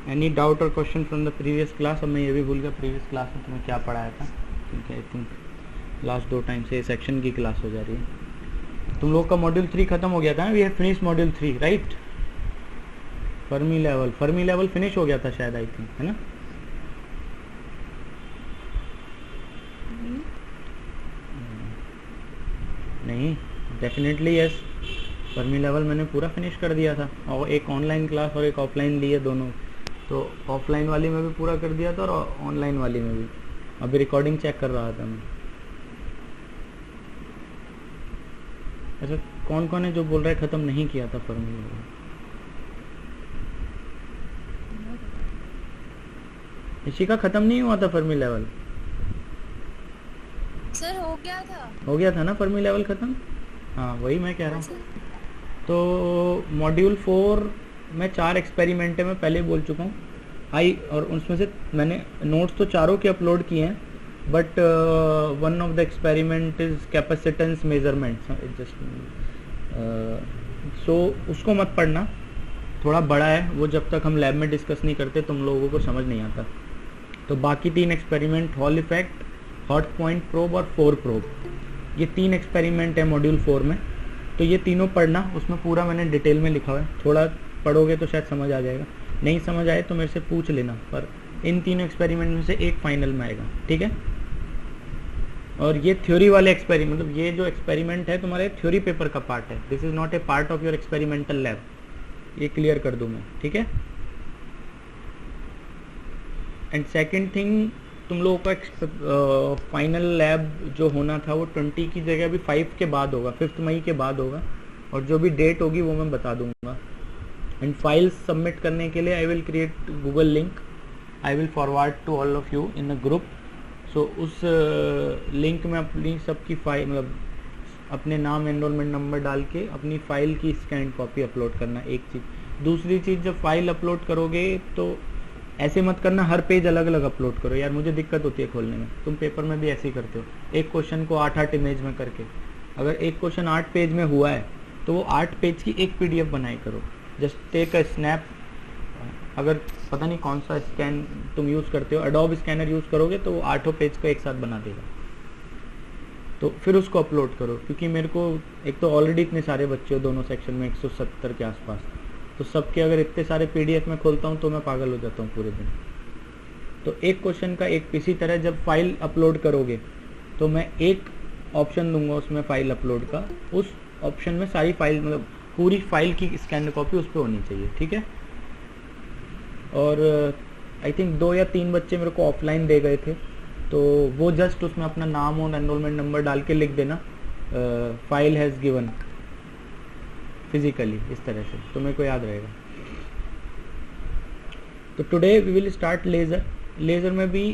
Any doubt और question from the previous class? अब मैं ये भी भूल गया प्रीवियस क्लास में तुम्हें क्या पढ़ाया था, क्योंकि आई थिंक लास्ट 2 टाइम से सेक्शन की क्लास हो जा रही है। तुम लोग का मॉड्यूल 3 खत्म हो गया था ना, we have finish module 3 right? Fermi level finish हो गया था शायद, आई थिंक, है ना? नहीं, डेफिनेटली यस, फर्मी लेवल मैंने पूरा फिनिश कर दिया था, और एक ऑनलाइन क्लास और एक ऑफलाइन ली है दोनों। तो ऑफलाइन वाली में भी पूरा कर दिया था और ऑनलाइन वाली में भी। अभी रिकॉर्डिंग चेक कर रहा था मैं। अच्छा, कौन कौन है जो बोल रहा है ख़त्म नहीं किया था फर्मी लेवल? इशिका ख़त्म नहीं हुआ था फर्मी लेवल? सर हो गया था ना फर्मी लेवल ख़त्म? हाँ, वही मैं कह रहा हूँ। तो मॉड्यूल 4 में 4 एक्सपेरिमेंट है, मैं पहले बोल चुका हूँ। और उसमें से मैंने नोट्स तो चारों के अपलोड किए हैं, but one of the experiment is capacitance measurement, so उसको मत पढ़ना, थोड़ा बड़ा है वो, जब तक हम लैब में डिस्कस नहीं करते तुम लोगों को समझ नहीं आता। तो बाकी 3 experiment, hall effect, hot point probe और 4 प्रोब, ये 3 एक्सपेरिमेंट है मॉड्यूल 4 में। तो ये तीनों पढ़ना, उसमें पूरा मैंने डिटेल में लिखा हुआ है। थोड़ा पढ़ोगे तो शायद समझ आ जाएगा, नहीं समझ आए तो मेरे से पूछ लेना, पर इन तीनों एक्सपेरिमेंट में से एक फाइनल में आएगा, ठीक है? और ये थ्योरी वाले एक्सपेरिमेंट, मतलब ये जो एक्सपेरिमेंट है तुम्हारे थ्योरी पेपर का पार्ट है, this is not a part of your experimental lab, ये क्लियर कर दूँ मैं, ठीक है? एंड सेकेंड थिंग, तुम लोगों का फाइनल लैब जो होना था वो 20 की जगह अभी 5 के बाद होगा, 5 मई के बाद होगा, और जो भी डेट होगी वो मैं बता दूंगा। एंड फाइल्स सबमिट करने के लिए I will create Google link, I will forward to all of you in a group. सो उस लिंक में अपनी सबकी फाइल, मतलब अपने नाम, एनरोलमेंट नंबर डाल के अपनी फ़ाइल की स्कैन कॉपी अपलोड करना, एक चीज़। दूसरी चीज़, जब फाइल अपलोड करोगे तो ऐसे मत करना हर पेज अलग अलग अपलोड करो, यार मुझे दिक्कत होती है खोलने में। तुम पेपर में भी ऐसे ही करते हो, एक क्वेश्चन को 8-8 इमेज में करके। अगर एक क्वेश्चन 8 पेज में हुआ है तो वो 8 पेज की एक PDF बनाई करो, जस्ट टेक अ स्नैप। अगर पता नहीं कौन सा स्कैन तुम यूज़ करते हो, एडोब स्कैनर यूज़ करोगे तो वो 8 पेज को एक साथ बना देगा, तो फिर उसको अपलोड करो। क्योंकि मेरे को एक तो ऑलरेडी इतने सारे बच्चे हो दोनों सेक्शन में, 170 के आसपास, तो सबके अगर इतने सारे PDF में खोलता हूँ तो मैं पागल हो जाता हूँ पूरे दिन। तो एक क्वेश्चन का एक, इसी तरह जब फाइल अपलोड करोगे तो मैं एक ऑप्शन दूंगा उसमें फाइल अपलोड का, उस ऑप्शन में सारी फाइल, मतलब पूरी फाइल की स्कैन कॉपी उस पर होनी चाहिए, ठीक है? और आई थिंक 2 या 3 बच्चे मेरे को ऑफलाइन दे गए थे, तो वो जस्ट उसमें अपना नाम और एनरोलमेंट नंबर डाल के लिख देना, फाइल हैज़ गिवन फिजिकली, इस तरह से तो मेरे को याद रहेगा। तो today we will start laser. Laser में भी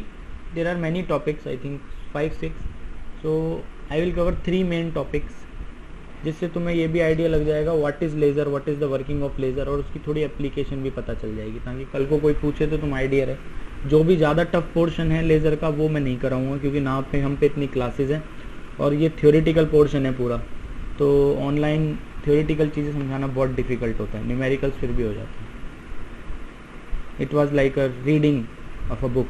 there are many topics, I think 5-6, so I will cover 3 main topics, जिससे तुम्हें ये भी आइडिया लग जाएगा what is laser, what is the working of laser, और उसकी थोड़ी एप्लीकेशन भी पता चल जाएगी, ताकि कल को कोई पूछे तो तुम आइडिया रहे। जो भी ज़्यादा टफ पोर्शन है लेज़र का वो मैं नहीं कराऊंगा, क्योंकि ना पे हम पे इतनी क्लासेज हैं, और ये थ्योरेटिकल पोर्शन है पूरा, तो ऑनलाइन थ्योरेटिकल चीज़ें समझाना बहुत डिफिकल्ट होता है, न्यूमेरिकल्स फिर भी हो जाते हैं। It was like a reading of a book.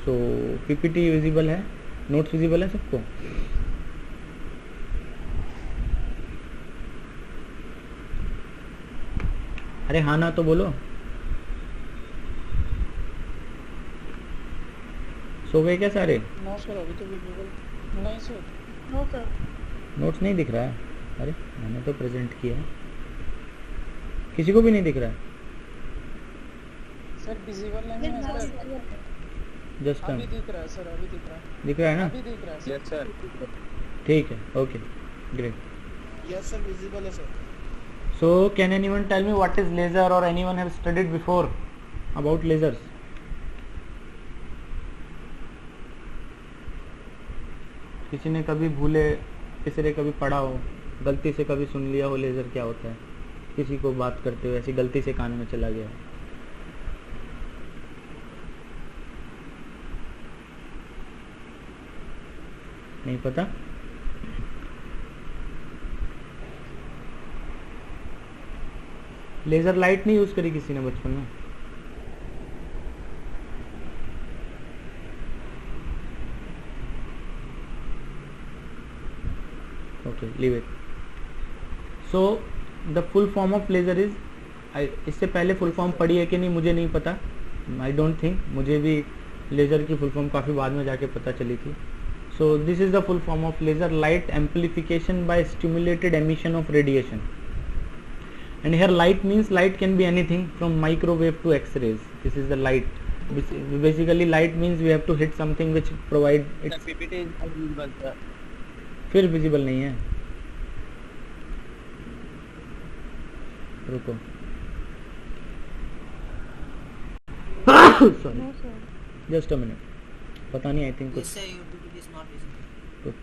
So PPT visible है, नोट्स विजिबल है सबको? अरे हाँ ना तो बोलो। सो गए क्या सारे? नो सर, अभी तो विजिबल नहीं सर। No sir. नोट्स नहीं दिख रहा है? अरे मैंने तो प्रेजेंट किया है, किसी को भी नहीं दिख रहा है? सर विजिबल नहीं है सर, जस्ट अभी दिख रहा है सर, अभी दिख रहा है, दिख रहा है ना? अभी दिख रहा है सर। Yes sir. ठीक है, okay, great. Yes sir, visible है sir. So can anyone tell me what is laser, और anyone have studied before about lasers? किसी ने कभी भूले, किसी ने कभी पढ़ा हो, गलती से कभी सुन लिया हो लेज़र क्या होता है, किसी को बात करते हुए ऐसी गलती से कान में चला गया? नहीं पता? लेजर लाइट नहीं यूज करी किसी ने बचपन में? Okay, leave it. So the full form of laser is, इससे पहले फुल फॉर्म पढ़ी है कि नहीं मुझे नहीं पता, आई डोंट थिंक. मुझे भी लेजर की फुल फॉर्म काफ़ी बाद में जाके पता चली थी. So this is the full form of laser: light amplification by stimulated emission of radiation. And here light means light can be anything from microwave to X-rays. This is the light. Basically light means we have to hit something which provide it. PPT is visible, sir. फिर visible नहीं है. रुको. Sorry. No, sir. Just a minute. पता नहीं, I think Yes, sir, your PPT is not visible. कुछ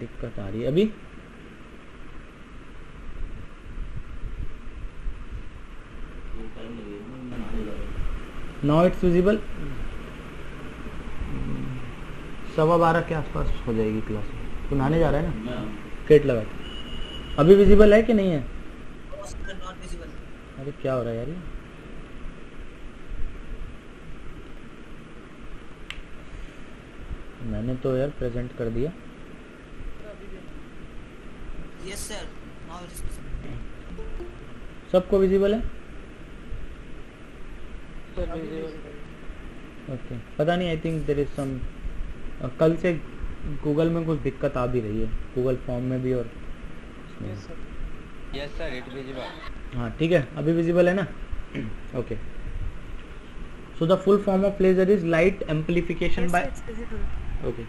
दिक्कत आ रही है अभी. Now it's visible. 12:15 के आसपास हो जाएगी क्लास. तू नहाने जा रहा है ना? केट लगा. अभी विजिबल है कि नहीं है? No, sir, not visible. अरे क्या हो रहा है यार ये? मैंने तो यार प्रेजेंट कर दिया. Yes, sir. Now it is visible. सबको विजिबल है? Sir visible. ओके, पता नहीं, I think there is some, कल से गूगल में कुछ दिक्कत आ भी रही है, गूगल फॉर्म में भी और इसमें. Yes sir. Yes, sir, it visible. हाँ ठीक है, अभी विजिबल है ना? Okay. So the full form of laser is light amplification Yes, by, it's visible. Okay,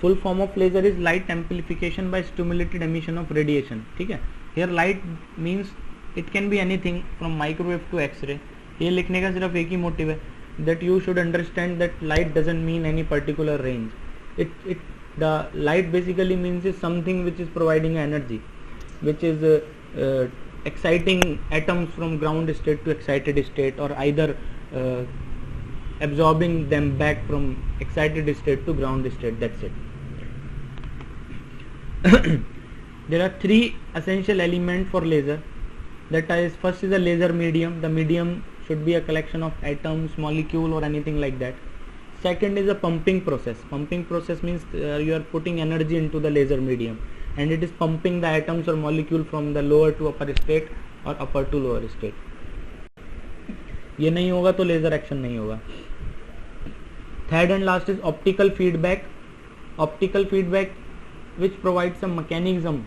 full form of laser is light amplification by stimulated emission of radiation. ठीक है, here light means it can be anything from microwave to x-ray. ये लिखने का सिर्फ एक ही motive है, that you should understand that light doesn't mean any particular range. The light basically means is something which is providing energy, which is exciting atoms from ground state to excited state, or either absorbing them back from excited state to ground state. That's it. There are three essential elements for laser. That is, first is a laser medium. The medium should be a collection of atoms, molecule, or anything like that. Second is a pumping process. Pumping process means you are putting energy into the laser medium, and it is pumping the atoms or molecule from the lower to upper state or upper to lower state. ये नहीं होगा तो laser action नहीं होगा. Third and last is optical feedback. Optical feedback which provides some mechanism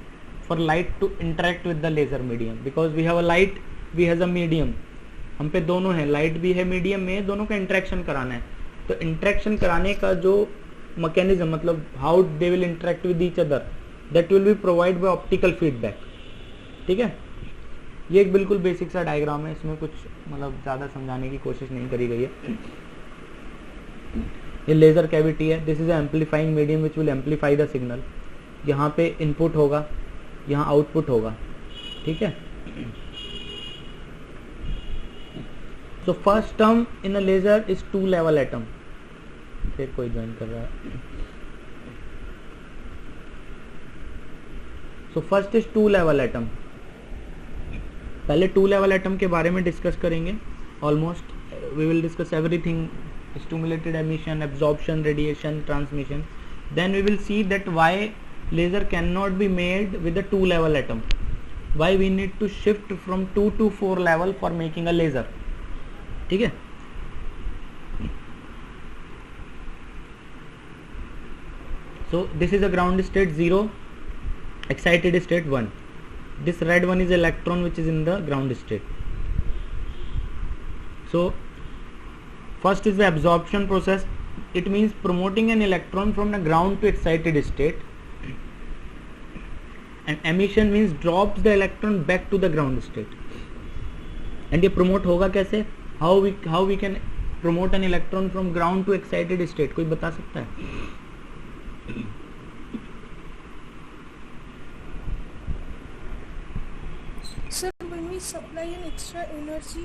for light to interact with the laser medium, because we have a light, we has a medium. हम पे दोनों है, light भी है, medium में, दोनों का interaction कराना है. तो इंटरेक्शन कराने का जो मैकेनिज्म, मतलब how they will interact with each other, that will B provide by optical feedback. ठीक है, ये एक बिल्कुल बेसिक सा डायग्राम है, इसमें कुछ मतलब ज़्यादा समझाने की कोशिश नहीं करी गई है. ये लेजर कैविटी है. This is amplifying medium which will amplify the signal. यहाँ पे इनपुट होगा, यहाँ आउटपुट होगा. ठीक है. So first term in a laser is two level atom. फिर कोई ज्वाइन कर रहा है. So first is two level atom. पहले two level atom के बारे में डिस्कस करेंगे. Almost we will discuss everything: stimulated emission, absorption, radiation, transmission. Then we will see that why laser cannot be made with a two level atom. Why we need to shift from 2 to 4 level for making a laser. ठीक है. So this is a ground state 0, excited state 1. This red one is electron which is in the ground state. So first is the absorption process. It means promoting an electron from the ground to excited state, and emission means drops the electron back to the ground state. And ये promote होगा कैसे? How we can promote an electron from ground to excited state? कोई बता सकता है? Sir, when we supply an extra energy,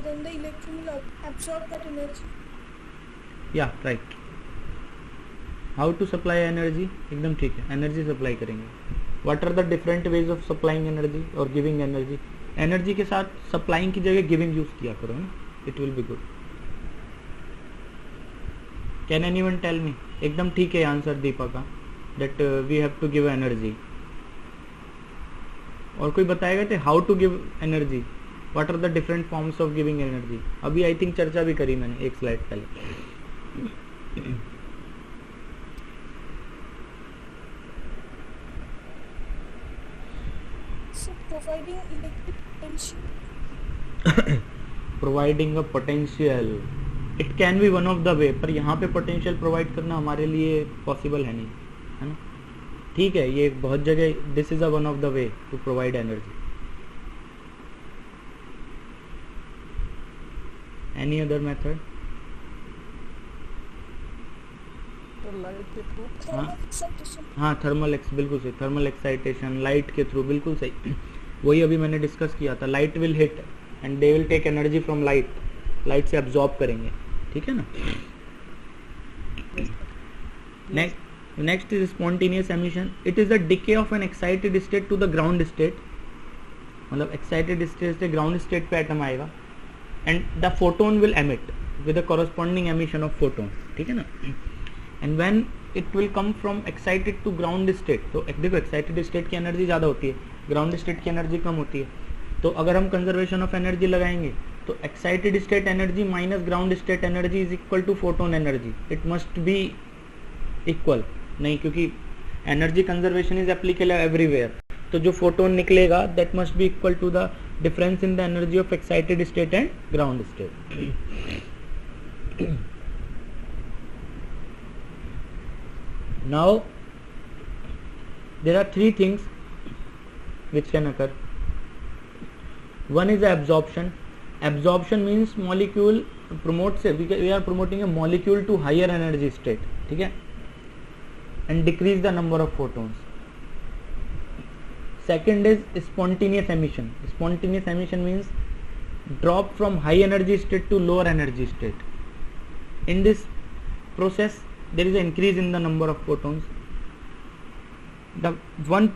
then the electron will absorb that energy. Yeah, right. How to supply energy? एकदम ठीक है, energy supply करेंगे. What are the different ways of supplying energy or giving energy? Energy के साथ supplying की जगह giving use किया करो ना, it will be good. Can anyone tell me? एकदम ठीक है आंसर दीपा का, that we have to give energy. और कोई बताएगा थे how to give energy, what are the different forms of giving energy? अभी आई थिंक चर्चा भी करी मैंने एक स्लाइड पहले। So providing electric potential. Providing a potential, it can B one of the वे, पर यहाँ पे पोटेंशियल प्रोवाइड करना हमारे लिए पॉसिबल है नहीं, है ना? ठीक है, ये बहुत जगह this is a one of the way to provide energy. Any other method? तो लाइट के थ्रू Thermal excitation. हाँ, थर्मल एक्स, बिल्कुल सही, थर्मल एक्साइटेशन लाइट के थ्रू, बिल्कुल सही। वही अभी मैंने डिस्कस किया था, light will hit and they will take energy from light, light से एब्जॉर्ब करेंगे, ठीक है ना? Next is spontaneous emission. It is the decay of an excited state to the ground state, मतलब एक्साइटेड स्टेट से ground state पे atom आएगा and the photon will emit with the corresponding emission of photon, ठीक है ना? And when it will come from excited to ground state, तो देखो excited state की एनर्जी ज़्यादा होती है, ग्राउंड स्टेट की एनर्जी कम होती है। तो अगर हम कंजर्वेशन ऑफ एनर्जी लगाएंगे तो excited state energy minus ground state energy is equal to photon energy. It must be equal, नहीं, क्योंकि energy conservation is applicable everywhere, तो जो फोटोन निकलेगा that must be equal to the difference in the energy of excited state and ground state. Now there are three things which can occur. One is absorption. Absorption means molecule promotes, we are promoting a molecule to higher energy state, ठीक है, and decrease the number of photons. Second is spontaneous emission. Spontaneous emission means drop from high energy state to lower energy state. In this process there is an increase in the number of photons. The one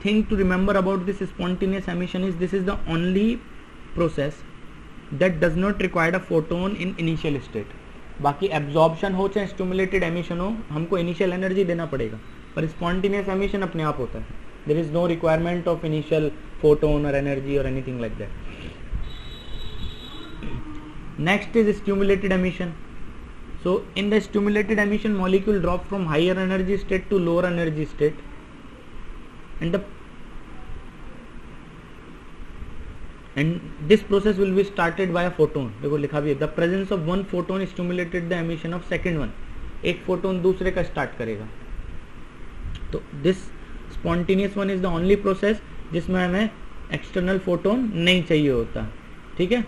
thing to remember about this spontaneous emission is this is the only process that does not require a photon in initial state. बाकी absorption हो चाहे stimulated emission हो, हमको initial energy देना पड़ेगा, पर spontaneous emission अपने आप होता है. There is no requirement of initial photon or energy or anything like that. Next is stimulated emission. So in the stimulated emission, molecule drop from higher energy state to lower energy state, and this process will be started by a photon. देखो लिखा भी है, the presence of one photon stimulated the emission of second one. एक photon दूसरे का start करेगा. तो this spontaneous one is the only process जिसमें हमें external photon नहीं चाहिए होता, ठीक है?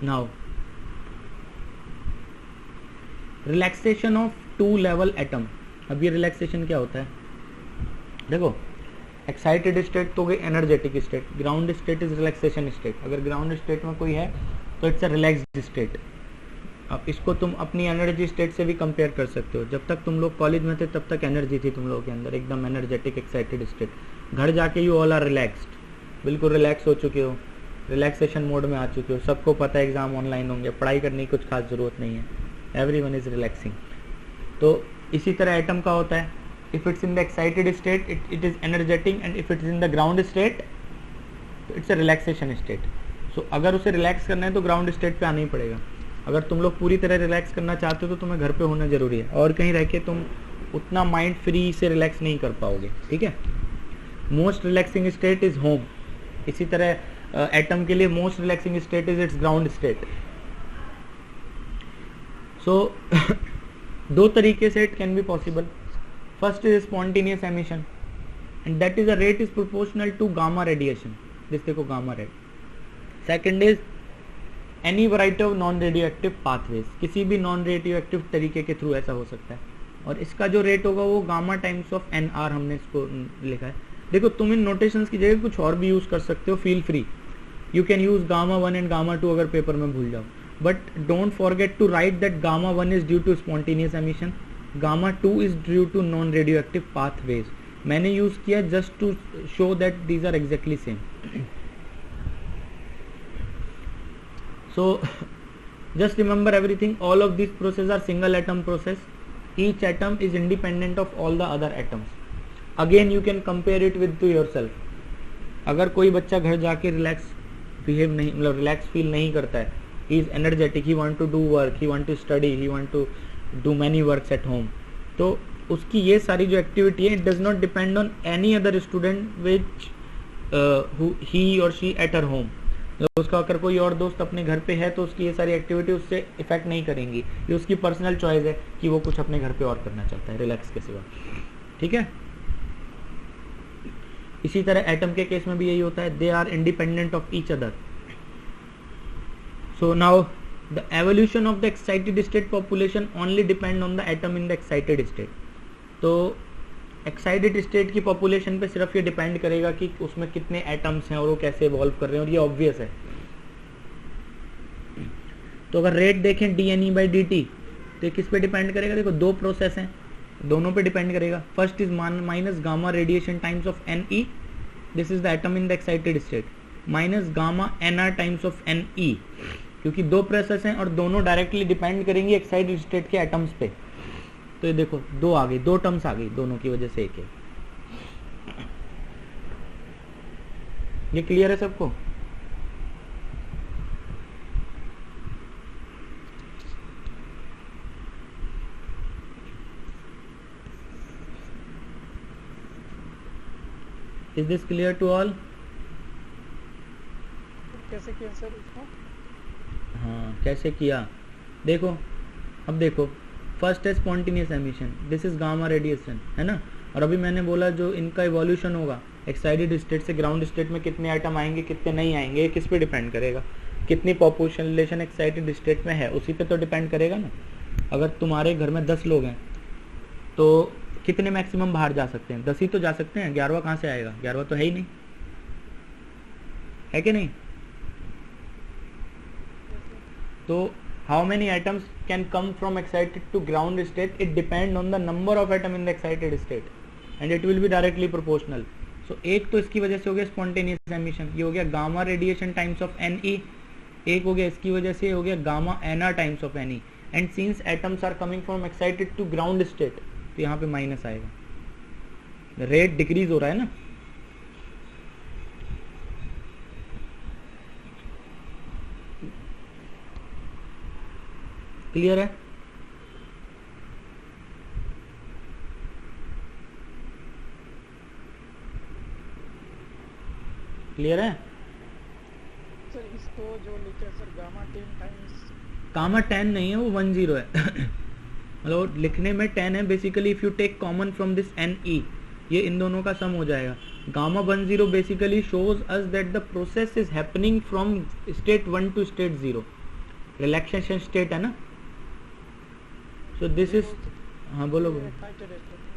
Now relaxation of two level atom. अब ये रिलैक्सेशन क्या होता है? देखो एक्साइटेड स्टेट तो गई energetic state, ground state is relaxation state. अगर ग्राउंड स्टेट में कोई है तो इट्स अ रिलैक्स्ड स्टेट। अब इसको तुम अपनी एनर्जी स्टेट से भी कंपेयर कर सकते हो। जब तक तुम लोग कॉलेज में थे तब तक एनर्जी थी तुम लोगों के अंदर, एकदम एनर्जेटिक एक्साइटेड स्टेट। घर जाके यू ऑल आर रिलैक्स्ड, बिल्कुल रिलैक्स हो चुके हो, रिलैक्सेशन मोड में आ चुके हो। सबको पता है एग्जाम ऑनलाइन होंगे, पढ़ाई करने की कुछ खास ज़रूरत नहीं है, एवरीवन इज रिलैक्सिंग। तो इसी तरह एटम का होता है, if it's in the excited state it is energetic, and if it's in the ground state it's a relaxation state. So अगर उसे रिलैक्स करना है तो ग्राउंड स्टेट पे आना ही पड़ेगा। अगर तुम लोग पूरी तरह रिलैक्स करना चाहते हो तो तुम्हें घर पे होना जरूरी है, और कहीं रह के तुम उतना माइंड फ्री से रिलैक्स नहीं कर पाओगे, ठीक है। Most relaxing state is home. इसी तरह एटम के लिए most relaxing state is its ground state. So दो तरीके से it can be possible. First is spontaneous emission and that is a rate is proportional to gamma radiation, जिस देखो gamma rad. Second is any variety of non radioactive pathways, किसी भी non radio active तरीके के through ऐसा हो सकता है, और इसका जो रेट होगा वो gamma times of N R हमने इसको लिखा है। देखो तुम इन नोटेशंस की जगह कुछ और भी यूज कर सकते हो, feel free, you can use gamma 1 and gamma 2 अगर पेपर में भूल जाओ, but don't forget to write that gamma 1 is due to spontaneous emission gamma 2 is due to non radioactive pathways. मैंने यूज किया just to show that these are exactly same. So just remember everything, all of these processes are single atom process, each atom is independent of all the other atoms. Again you can compare it with to yourself. अगर कोई बच्चा घर जाके relax behave नहीं, मतलब relax feel नहीं करता है, he is energetic, he want to do work, he want to study, he want to do many works at home, तो उसकी ये सारी जो एक्टिविटी है, it does not depend on any other student which who he or she at her home. उसका अगर कोई और दोस्त अपने घर पे है तो उसकी ये सारी एक्टिविटी उससे इफेक्ट नहीं करेंगी, ये उसकी पर्सनल चॉइस है कि वो कुछ अपने घर पे और करना चाहता है रिलैक्स के सिवा। ठीक है, इसी तरह एटम के केस में भी यही होता है, they are independent of each other. So now the evolution of the excited state population only depend on the atom in the excited state. तो एक्साइटेड स्टेट की पॉपुलेशन पे सिर्फ ये डिपेंड करेगा कि उसमें कितने एटम्स हैं और वो कैसे इवॉल्व कर रहे हैं, और ये ऑब्वियस है। तो अगर रेट देखें dNE/dt तो किस पे डिपेंड करेगा? देखो दो प्रोसेस हैं, दोनों पे डिपेंड करेगा। First is minus gamma radiation times of Ne, this is the atom in the excited state, minus gamma Nr times of Ne, क्योंकि दो प्रोसेस हैं और दोनों डायरेक्टली डिपेंड करेंगे एक्साइटेड स्टेट के एटम्स पे। तो ये देखो दो आ गई, दो टर्म्स आ गई, दोनों की वजह से एक है। ये क्लियर है सबको? Is this clear to all? कैसे किया सर इसको? हाँ कैसे किया, देखो अब देखो, फर्स्ट है spontaneous emission, this is gamma radiation, है ना। और अभी मैंने बोला जो इनका इवोल्यूशन होगा एक्साइटेड स्टेट से ग्राउंड स्टेट में कितने आइटम आएंगे कितने नहीं आएंगे, किस पे डिपेंड करेगा? कितनी पॉपुलेशन एक्साइटेड स्टेट में है उसी पे तो डिपेंड करेगा ना। अगर तुम्हारे घर में 10 लोग हैं तो कितने मैक्सिमम बाहर जा सकते हैं? 10 ही तो जा सकते हैं, 11वां कहाँ से आएगा? 11वां तो है ही नहीं, है कि नहीं? तो how many atoms can come from excited to ground state? It depend on the number of atom in the excited state and it will be directly proportional. So एक तो इसकी वजह से हो गया spontaneous emission, ये हो गया gamma radiation times of Ne, एक हो गया इसकी वजह से हो गया gamma Nr times of Ne, and since atoms are coming from excited to ground state तो यहाँ पे माइनस आएगा, रेट डिक्रीज हो रहा है ना। क्लियर है? क्लियर है? सर इसको जो लिखे सर गामा 10 टाइम्स, गामा 10 नहीं है, वो 10 है मतलब लिखने में 10 है। Basically if you take common from this Ne, ये इन दोनों का सम हो जाएगा। Gamma 10 basically shows us that the process is happening from state 1 to state 0, relaxation state है ना। सो दिस इज, हाँ बोलो बोलो।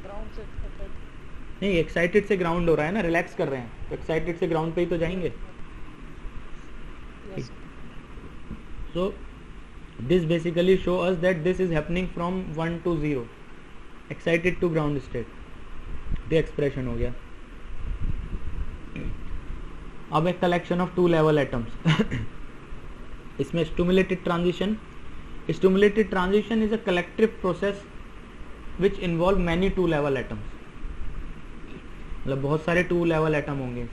ग्राउंड से नहीं, एक्साइटेड से ग्राउंड हो रहा है ना, रिलैक्स कर रहे हैं तो एक्साइटेड से ग्राउंड पे ही तो जाएंगे। So this basically show us that this is happening from 1 to 0, excited to ground state. ये एक्सप्रेशन हो गया। अब एक कलेक्शन ऑफ 2 लेवल एटम्स इसमें stimulated transition is a collective process which involve many 2 level atoms, मतलब बहुत सारे 2 level atom होंगे।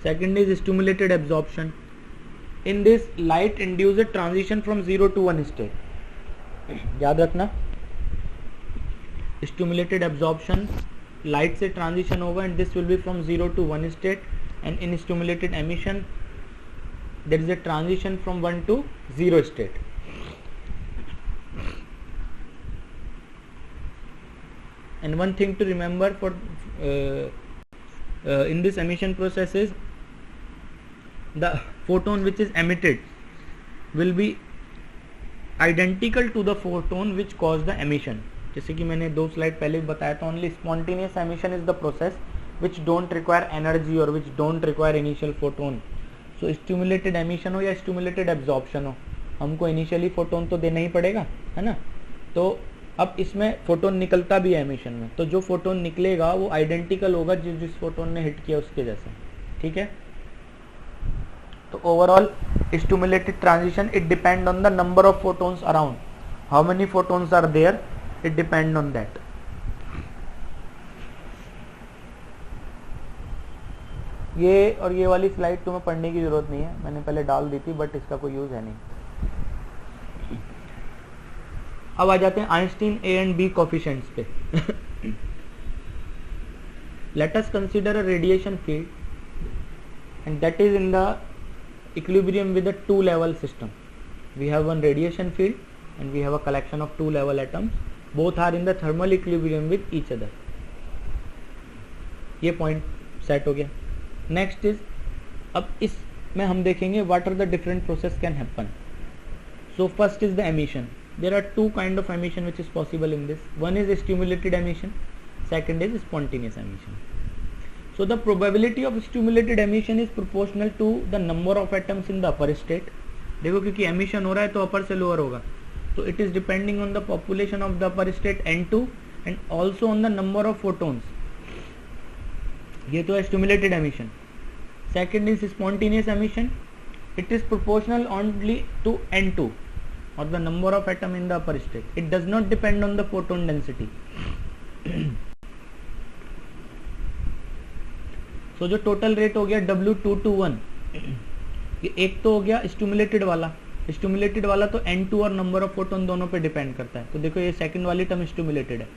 Second is stimulated absorption. In this, light induces a transition from 0 to 1 state. याद रखना, stimulated absorption, light से transition होगा and this will be from 0 to 1 state, and in stimulated emission there is a transition from 1 to 0 state. And one thing to remember for in this emission process is the photon which is emitted will be identical to the photon which caused the emission. जैसे कि मैंने 2 slide पहले भी बताया था, only spontaneous emission is the process which don't require energy or which don't require initial photon. So stimulated emission हो या stimulated absorption हो, हमको initially photon तो देना ही पड़ेगा, है ना। तो अब इसमें फोटोन निकलता भी है एमिशन में, तो जो फोटोन निकलेगा वो आइडेंटिकल होगा जिस फोटोन ने हिट किया उसके जैसे, ठीक है। तो overall stimulated transition it depend on the number of photons around, how many photons are there, it depend on that. ये और ये वाली स्लाइड तुम्हें पढ़ने की जरूरत नहीं है, मैंने पहले डाल दी थी, बट इसका कोई यूज है नहीं। अब आ जाते हैं Einstein A and B coefficients पे। Let us consider a radiation field and that is in the equilibrium with a two level system. We have one radiation field and we have a collection of two level atoms, both are in the thermal equilibrium with each other. ये point set हो गया। Next is, अब इसमें हम देखेंगे what are the different process can happen. So first is the emission. There are two kind of emission which is possible in this, one is stimulated emission, second is spontaneous emission. So the probability of stimulated emission is proportional to the number of atoms in the upper state. देखो क्योंकि emission हो रहा है तो upper से lower होगा, तो it is depending on the population of the upper state N2 and also on the number of photons. ये तो है stimulated emission. Second is spontaneous emission. It is proportional only to N2 or the number of atom in the upper state. It does not depend on the photon density. तो जो total rate हो गया W221, ये एक तो हो गया stimulated वाला तो N2 और नंबर ऑफ फोटोन दोनों पे डिपेंड करता है। तो देखो ये सेकंड वाली टर्म स्टिमुलेटेड है,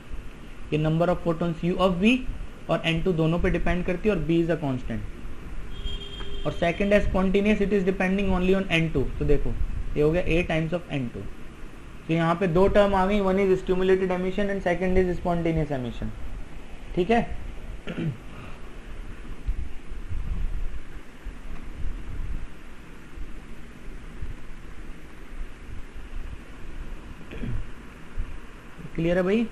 ये number of photons U of V और N2 दोनों पे डिपेंड करती है और B इज अ कांस्टेंट। और सेकंड है spontaneous, it is depending only on N2। तो देखो ये हो गया A टाइम्स ऑफ N2। तो यहाँ पे दो टर्म आ गई, one is stimulated emission and second is spontaneous emission, ठीक है। क्लियर है भाई?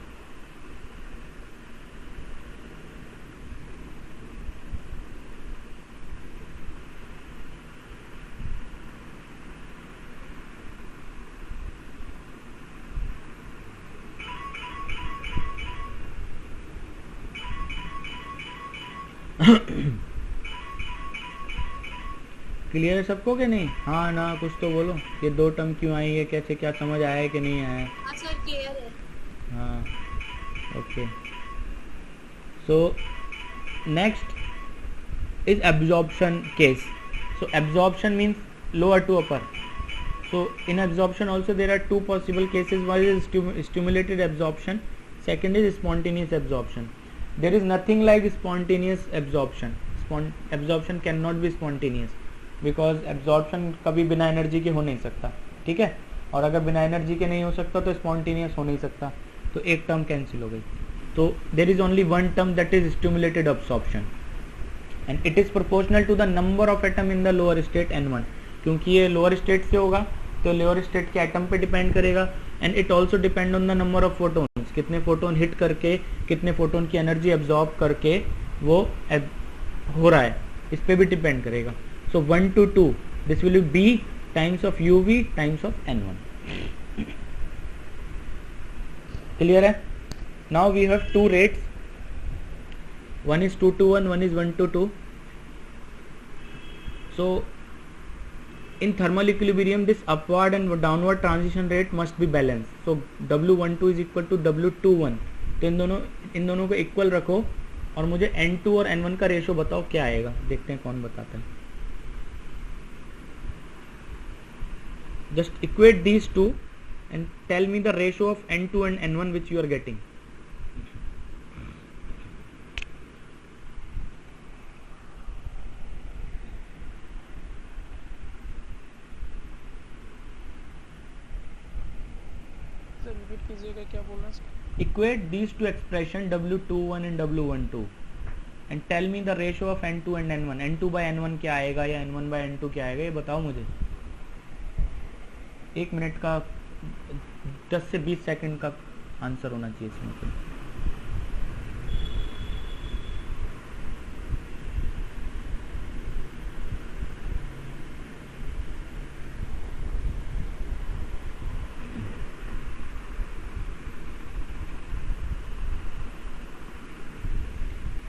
क्लियर है सबको कि नहीं? हाँ ना, कुछ तो बोलो। ये दो टर्म क्यों आई है, कैसे, क्या समझ आया है कि नहीं आया? हाँ सर, क्लियर है। हाँ, okay. So next is absorption case. So absorption means lower to upper. So in absorption also there are two possible cases. One is stimulated absorption, second is spontaneous absorption. There is nothing like spontaneous absorption. Absorption cannot be spontaneous because absorption कभी बिना energy के हो नहीं सकता, ठीक है। और अगर बिना एनर्जी के नहीं हो सकता तो spontaneous हो नहीं सकता, तो एक टर्म कैंसिल हो गई। तो there is only one term that is stimulated absorption and it is proportional to the number of atom in the lower state N1. क्योंकि ये लोअर स्टेट से होगा तो लोअर स्टेट के एटम पे डिपेंड करेगा and it also depend on the number of photons, कितने photon hit करके, कितने फोटोन की एनर्जी एब्जॉर्ब करके वो हो रहा है, इस पे भी डिपेंड करेगा। So 1 to 2 this will be times of UV times of N1। Clear है? Now we have two rates, one is 2 to 1, one is 1 to 2। So in thermal equilibrium this upward and downward transition rate must be balanced. So W12 is equal to W21। तो इन दोनों को equal रखो और मुझे N2 और N1 का ratio बताओ क्या आएगा, देखते हैं कौन बताता है। Just equate these two and tell me the ratio of N2 and N1 which you are getting. कीजिएगा, क्या बोल रहे हैं? Equate these two expression W21 and W12 and tell me the ratio of N2 and N1. N2 by N1 क्या आएगा या N1 by N2 क्या आएगा, ये बताओ मुझे। 1 मिनट का 10 से 20 सेकंड का आंसर होना चाहिए इसमें।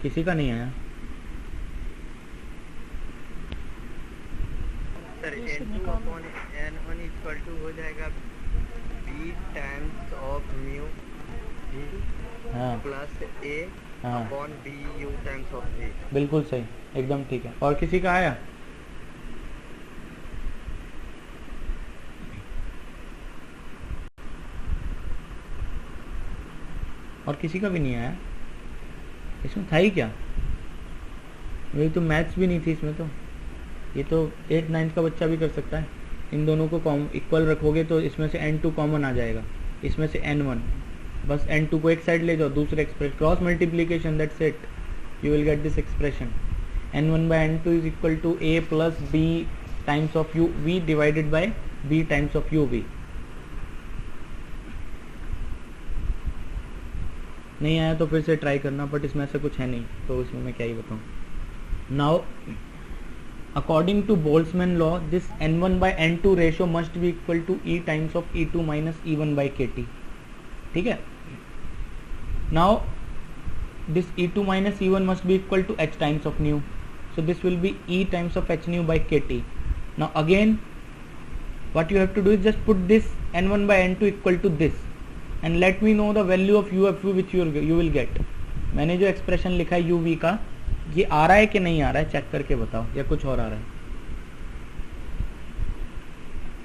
किसी का नहीं आया। सर Yes, sir, N2 निकालो। अपॉन N1 इक्वल टू हो जाएगा B times of mu V हाँ प्लस A हाँ upon B U times of V। बिल्कुल सही, एकदम ठीक है। और किसी का आया? और किसी का भी नहीं आया? इसमें था ही क्या? वही तो मैथ्स भी नहीं थी इसमें तो। ये तो 8-9 का बच्चा भी कर सकता है। इन दोनों को इक्वल रखोगे तो इसमें से n2 कॉमन आ जाएगा, इसमें से n1। बस n2 को एक साइड ले जाओ, दूसरे expression cross multiplication, that's it, you will get this expression. n1 by n2 is equal to a plus b times of uv divided by b times of uv। नहीं आया तो फिर से ट्राई करना, बट इसमें ऐसा कुछ है नहीं तो इसमें मैं क्या ही बताऊँ। Now according to Boltzmann law, this n1 by n2 ratio must be equal to e times of e2 minus e1 by kt। ठीक है। Now this e2 minus e1 must be equal to h times of nu, so this will be e times of h nu by kt। Now again what you have to do is just put this n1 by n2 equal to this and let me know the value of u of u which you will get। मैंने जो expression लिखा है uv का, ये आ रहा है कि नहीं आ रहा है, चेक करके बताओ, या कुछ और आ रहा है।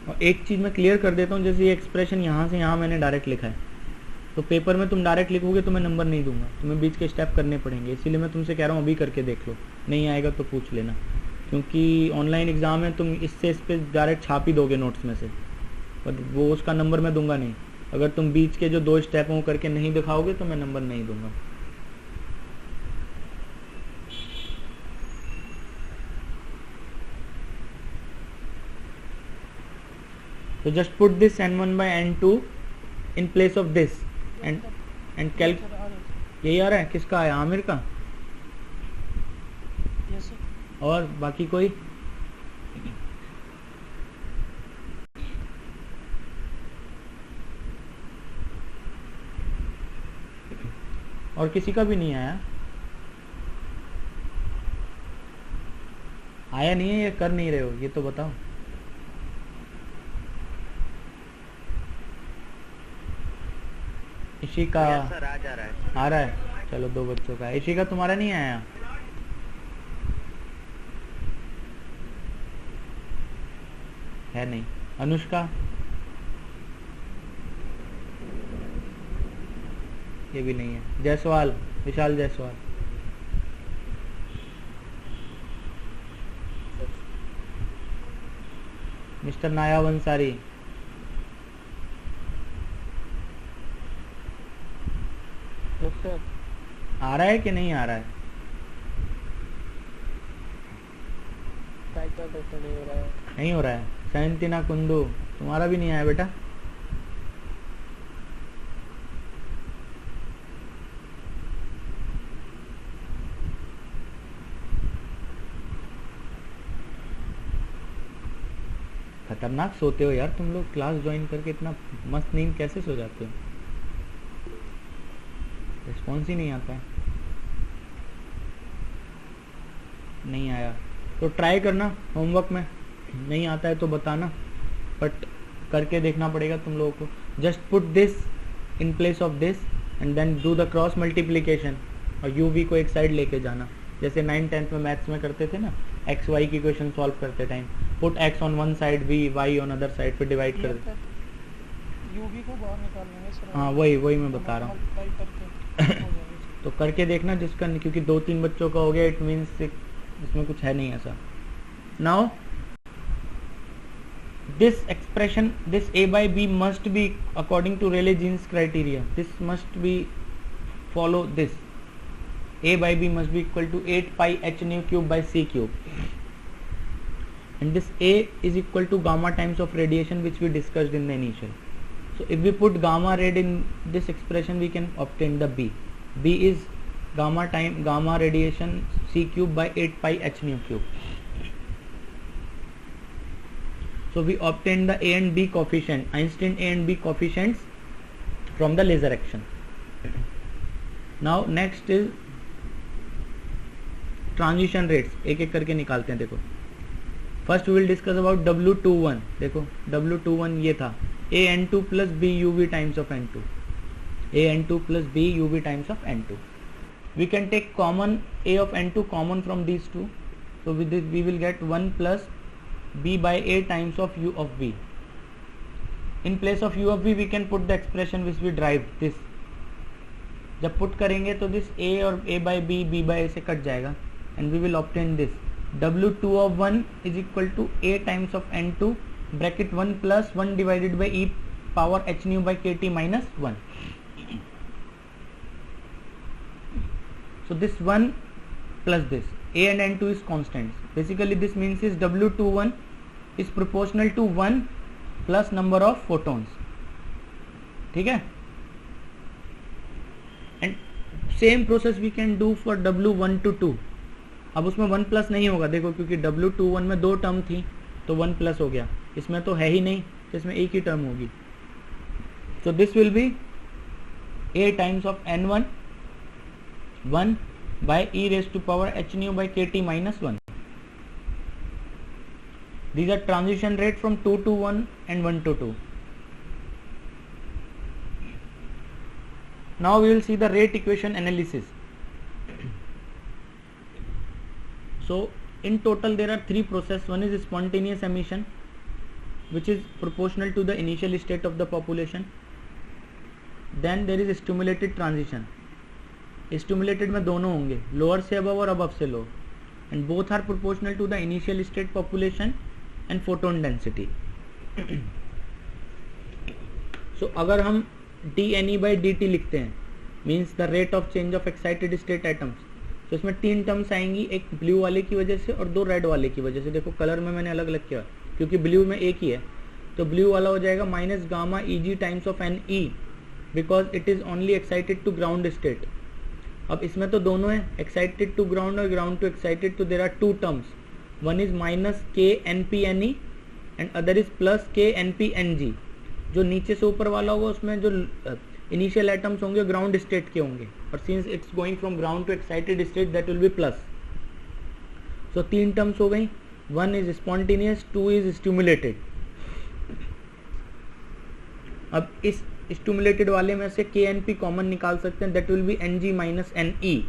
और एक चीज मैं क्लियर कर देता हूँ, जैसे ये एक्सप्रेशन यहाँ से यहाँ मैंने डायरेक्ट लिखा है, तो पेपर में तुम डायरेक्ट लिखोगे तो मैं नंबर नहीं दूंगा, तुम्हें बीच के स्टेप करने पड़ेंगे। इसीलिए मैं तुमसे कह रहा हूँ अभी करके देख लो, नहीं आएगा तो पूछ लेना, क्योंकि ऑनलाइन एग्जाम है, तुम इससे इस पर डायरेक्ट छाप ही दोगे नोट्स में से, पर वो उसका नंबर मैं दूंगा नहीं। अगर तुम बीच के जो 2 स्टेप हैं वो करके नहीं दिखाओगे तो मैं नंबर नहीं दूंगा। So just put this n1 by n2 in place of this and calc। Sir आ रहे यही आ रहा है? किसका आया? आमिर का? थे। Yes, sir। और बाकी कोई? और किसी का भी नहीं आया? आया नहीं है या कर नहीं रहे हो, ये तो बताओ। इसी का Yes, सर आ जा रहा है। आ रहा है? चलो 2 बच्चों का है। इसी का तुम्हारा नहीं आया? है नहीं। अनुष्का? ये भी नहीं है। जायसवाल, विशाल जायसवाल? मिस्टर नायाब अंसारी? Yes, sir। आ रहा है कि नहीं आ रहा है? ट्राई कर देते, नहीं हो रहा है। नहीं हो रहा है। सैंतिना कुंदू, तुम्हारा भी नहीं आया बेटा? खतरनाक सोते हो यार तुम लोग, क्लास ज्वाइन करके इतना मस्त नींद कैसे सो जाते हो? रिस्पॉन्स ही नहीं आता है। नहीं आया तो ट्राई करना होमवर्क में, नहीं आता है तो बताना, बट करके देखना पड़ेगा तुम लोगों को। Just put this in place of this and then do the cross multiplication, और यू वी को एक साइड लेके जाना, जैसे 9th-10th में मैथ्स में करते थे ना, एक्स वाई की इक्वेशन सॉल्व करते time, put X on one side, V Y on other side, फिर डिवाइड कर दे। यूवी को बाहर निकालना है सर। हाँ वही मैं बता रहा हूँ। Multiply करके हो जाएगा। तो करके देखना जिसका, क्योंकि 2-3 बच्चों का हो गया, इट मीन्स इसमें कुछ है नहीं ऐसा। Now this expression, this a by b must be according to Rayleigh-Jeans criteria, this must be follow this, a by b must be equal to 8 pi h nu cube by c cube, and this a is equal to gamma times of radiation which we discussed in the initial. So if we put gamma rad in this expression, we can obtain the b. B is gamma radiation c cube by 8 pi h nu cube. So we obtain the a and b coefficient, Einstein a and b coefficients from the laser action. Now next is transition rates एक एक करके निकालते हैं। देखो first we will discuss about W21। देखो W21 ये था AN2 plus B UV times of N2, AN2 plus B UV times of N2. We can take common A of N2 common from these two. So with this we will get 1 plus B by A times of U of B. In place of U of B we can put the expression which we derived, this. जब put करेंगे तो this A और A by B, B by A से cut जाएगा and we will obtain this. W2 of 1 is equal to A times of N2 bracket 1 plus 1 divided by E power h nu by kt minus 1. So this 1 plus this A and N2 is constants. Basically this means is W21 is proportional to 1 plus number of photons. ठीक है? And same process we can do for W122. अब उसमें 1 plus नहीं होगा, देखो क्योंकि W21 में 2 term थी तो 1 प्लस हो गया, इसमें तो है ही नहीं, इसमें एक ही टर्म होगी. So this will be A times of N1 1 by e raised to power h nu by kt minus 1. These are transition rate from 2 to 1 and 1 to 2. Now we will see the rate equation analysis. So in total there are 3 processes. One is spontaneous emission, which is proportional to the initial state of the population. Then there is stimulated transition. Stimulated में दोनों होंगे, lower से above और above से low, and both are proportional to the initial state population and photon density. So अगर हम dNE by dt लिखते हैं, means the rate of change of excited state atoms, तो इसमें 3 टर्म्स आएंगी, एक ब्लू वाले की वजह से और 2 रेड वाले की वजह से. देखो कलर में मैंने अलग अलग किया क्योंकि ब्लू में एक ही है, तो ब्लू वाला हो जाएगा minus gamma Eg times of N E because it is only excited to ground state. अब इसमें तो दोनों है, एक्साइटेड टू ग्राउंड और ग्राउंड टू एक्साइटेड, तो there are 2 terms. One is minus K N P N E and other is plus K N P N G. जो नीचे से ऊपर वाला होगा उसमें जो इनिशियल एटम्स होंगे ग्राउंड स्टेट के होंगे, और since it's going from ground to excited state that will B plus. So 3 terms हो गई, 1 इज स्पॉन्टेनियस, 2 इज स्टिमुलेटेड. अब इस स्टिमुलेटेड वाले में से के एन पी कॉमन निकाल सकते हैं, that will be N G minus N E.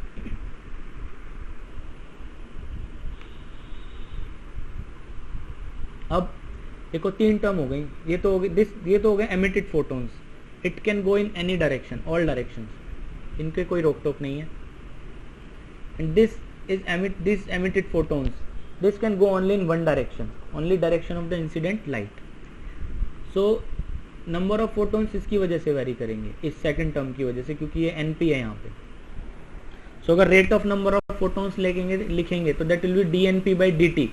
अब देखो 3 टर्म हो गई, ये तो हो गई, ये तो हो गए emitted photons. It can go in any direction, all directions, इनके कोई रोक टोक नहीं है. And this emitted photons, this can go only in one direction, only direction of the incident light. So number of photons इसकी वजह से very करेंगे, इस सेकंड टर्म की वजह से, क्योंकि ये NP है यहाँ पे. So अगर rate of number of photons लिखेंगे तो that will be dNP by dt,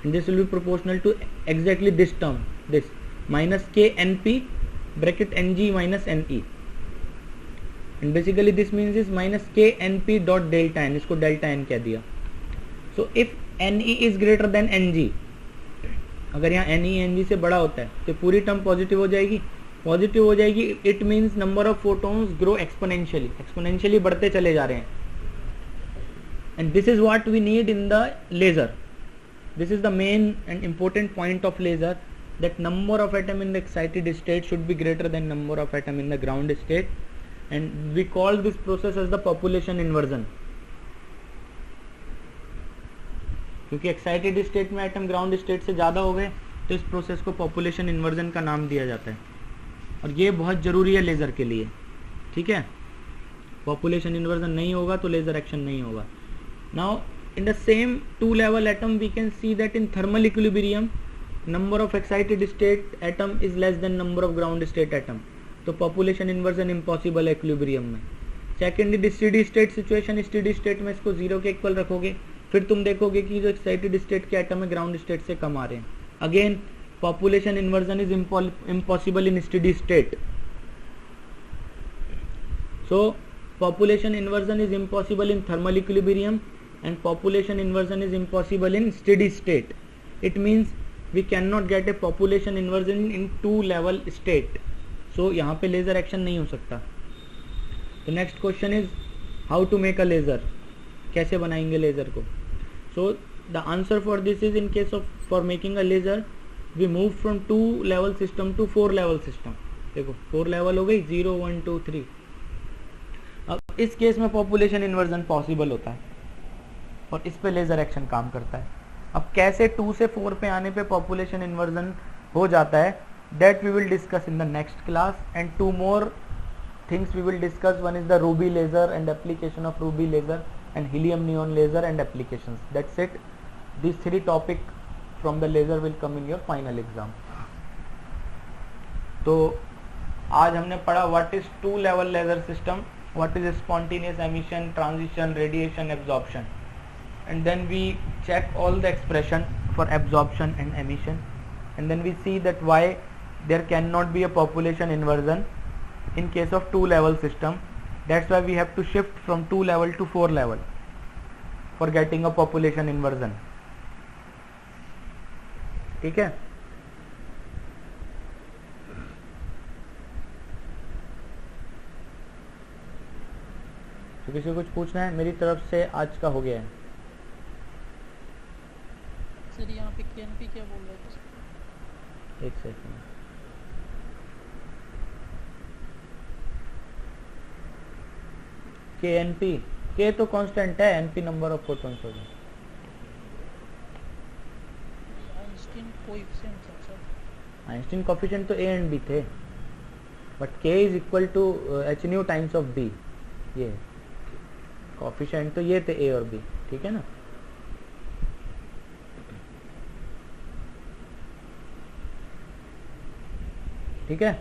and this will be proportional to exactly this term, this minus k NP bracket Ng minus Ne. And basically this means is minus k NP dot delta n, इसको delta n कह दिया. So if Ne is greater than Ng, अगर यहाँ Ne Ng से बड़ा होता है तो पूरी टर्म पॉजिटिव हो जाएगी, पॉजिटिव हो जाएगी. It means number of photons grow exponentially, exponentially बढ़ते चले जा रहे हैं. And this is what we need in the laser. This is the main and important point of laser, that number of atom in the excited state should be greater than number of atom in the ground state, and we call this process as the population inversion. क्योंकि excited state में atom ground state से ज़्यादा हो गए तो इस process को population inversion का नाम दिया जाता है, और ये बहुत ज़रूरी है लेज़र के लिए. ठीक है, population inversion नहीं होगा तो लेज़र एक्शन नहीं होगा. Now in the same 2 level atom we can see that in thermal equilibrium number of excited state atom is less than number of ground state atom, तो population inversion impossible है equilibrium में. Second steady state situation, steady state में इसको 0 के equal रखोगे, फिर तुम देखोगे कि जो एक्साइटेड स्टेट के एटम है ग्राउंड स्टेट से कम आ रहे हैं. Again population inversion is impossible in steady state. So population inversion is impossible in thermal equilibrium and population inversion is impossible in steady state. It means we cannot get a population inversion in 2 level state. So यहाँ पे laser action नहीं हो सकता. The next question is how to make a laser. कैसे बनाएंगे laser को. So the answer for this is in case of for making a laser we move from 2 level system to 4 level system. देखो 4 level हो गई, 0 1 2 3. अब इस case में population inversion possible होता है और इस पे लेज़र एक्शन काम करता है. अब कैसे 2 से 4 पे आने पे पॉपुलेशन इन्वर्जन हो जाता है, that we will discuss in the next class. And 2 more things we will discuss. One is the ruby laser and application of ruby laser and helium neon laser and applications. That's it. These 3 topic from the laser will come in your final exam. तो आज हमने पढ़ा what is 2 level laser system, what is spontaneous emission, transition, radiation, absorption, and then we check all the expression for absorption and emission, and then we see that why there cannot be a population inversion in case of 2 level system. That's why we have to shift from 2 level to 4 level for getting a population inversion. ठीक है. तो किसी को कुछ पूछना है? मेरी तरफ से आज का हो गया है. सर यहाँ पे केएनपी क्या बोल रहे थे? एक सेकंड. के एन पी, के तो कांस्टेंट है, एनपी नंबर ऑफ फोटॉन्स होगा. Einstein coefficient sir. Einstein coefficient तो ए एंड बी थे, but K is equal to H nu times of B. ये कोएफिशिएंट तो ये थे ए और बी. ठीक है ना. ठीक है.